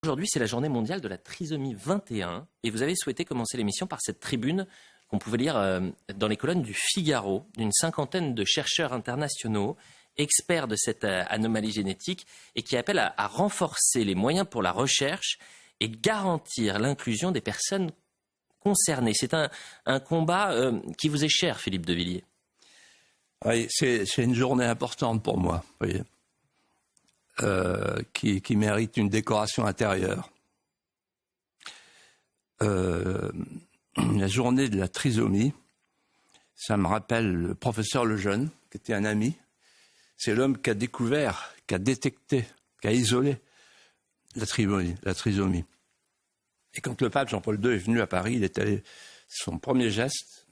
aujourd'hui, c'est la journée mondiale de la trisomie 21. Et vous avez souhaité commencer l'émission par cette tribune qu'on pouvait lire dans les colonnes du Figaro, d'une cinquantaine de chercheurs internationaux, experts de cette anomalie génétique, et qui appellent à renforcer les moyens pour la recherche et garantir l'inclusion des personnes concernées. C'est un combat qui vous est cher, Philippe de Villiers. Oui, c'est une journée importante pour moi, vous voyez. Qui mérite une décoration intérieure. La journée de la trisomie, ça me rappelle le professeur Lejeune, qui était un ami. C'est l'homme qui a découvert, qui a détecté, qui a isolé la trisomie. Et quand le pape Jean-Paul II est venu à Paris, il est allé, son premier geste,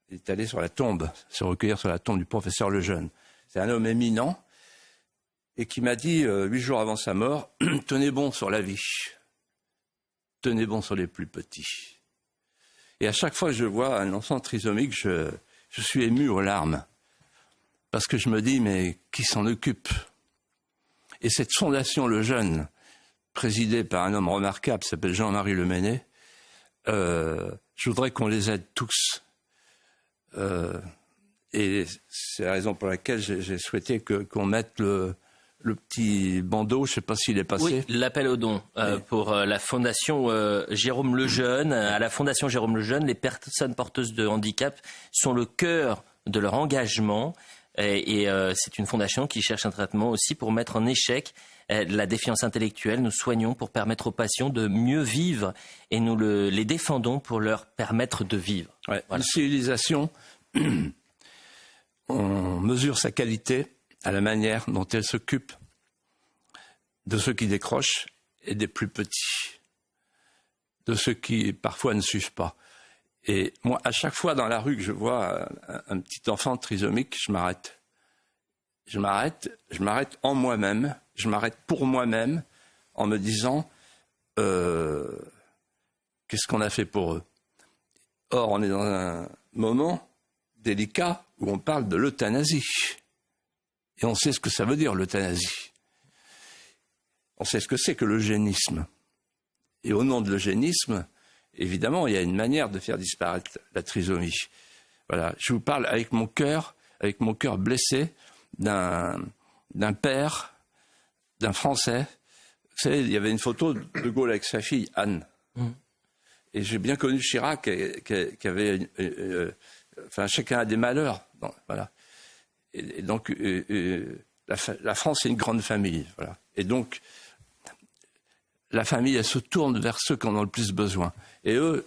il est allé sur la tombe, se recueillir sur la tombe du professeur Lejeune. C'est un homme éminent, et qui m'a dit, 8 jours avant sa mort, « Tenez bon sur la vie, tenez bon sur les plus petits ». Et à chaque fois que je vois un enfant trisomique, je suis ému aux larmes, parce que je me dis, mais qui s'en occupe? Et cette fondation Lejeune, présidée par un homme remarquable, qui s'appelle Jean-Marie Leméné, je voudrais qu'on les aide tous. Et c'est la raison pour laquelle j'ai souhaité qu'on mette le petit bandeau, je ne sais pas s'il est passé. Oui, l'appel aux dons pour la Fondation Jérôme Lejeune. À la Fondation Jérôme Lejeune, les personnes porteuses de handicap sont le cœur de leur engagement. Et c'est une fondation qui cherche un traitement aussi pour mettre en échec la défiance intellectuelle. Nous soignons pour permettre aux patients de mieux vivre et nous les défendons pour leur permettre de vivre. Ouais, voilà. Une civilisation, on mesure sa qualité à la manière dont elle s'occupe de ceux qui décrochent et des plus petits, de ceux qui parfois ne suivent pas. Et moi, à chaque fois dans la rue que je vois un petit enfant trisomique, je m'arrête. Je m'arrête en moi-même, je m'arrête pour moi-même en me disant qu'est-ce qu'on a fait pour eux. Or, on est dans un moment délicat où on parle de l'euthanasie. Et on sait ce que ça veut dire, l'euthanasie. On sait ce que c'est que l'eugénisme. Et au nom de l'eugénisme, évidemment, il y a une manière de faire disparaître la trisomie. Voilà, je vous parle avec mon cœur blessé d'un père, d'un Français. Vous savez, il y avait une photo de Gaulle avec sa fille, Anne. Et j'ai bien connu Chirac, qui avait... enfin, chacun a des malheurs. Bon, voilà. Et donc, la France, c'est une grande famille. Voilà. Et donc, la famille, elle se tourne vers ceux qui en ont le plus besoin. Et eux,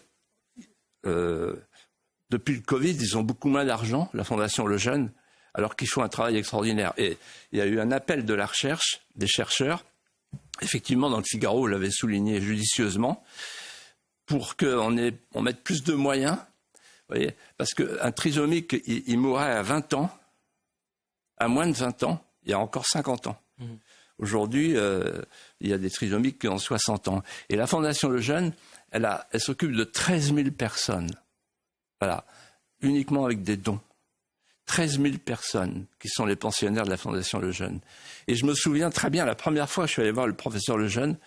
depuis le Covid, ils ont beaucoup moins d'argent, la Fondation Lejeune, alors qu'ils font un travail extraordinaire. Et il y a eu un appel de la recherche, des chercheurs, effectivement, dans le Figaro, vous l'avez souligné judicieusement, pour qu'on mette plus de moyens. Vous voyez, parce qu'un trisomique, il mourrait à 20 ans, à moins de 20 ans, il y a encore 50 ans. Aujourd'hui, il y a des trisomiques qui ont 60 ans. Et la Fondation Lejeune, elle s'occupe de 13 000 personnes. Voilà, uniquement avec des dons. 13 000 personnes qui sont les pensionnaires de la Fondation Lejeune. Et je me souviens très bien, la première fois que je suis allé voir le professeur Lejeune,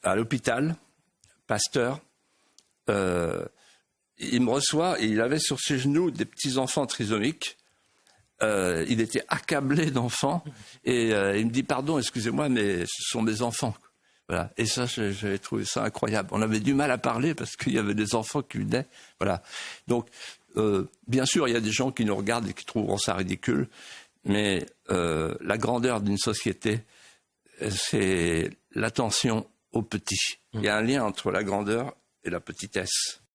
à l'hôpital, Pasteur, il me reçoit et il avait sur ses genoux des petits-enfants trisomiques. Il était accablé d'enfants et il me dit « Pardon, excusez-moi, mais ce sont mes enfants ». Voilà. Et ça, j'avais trouvé ça incroyable. On avait du mal à parler parce qu'il y avait des enfants qui venaient. Voilà. Donc, bien sûr, il y a des gens qui nous regardent et qui trouveront ça ridicule, mais la grandeur d'une société, c'est l'attention aux petits. Il y a un lien entre la grandeur et la petitesse.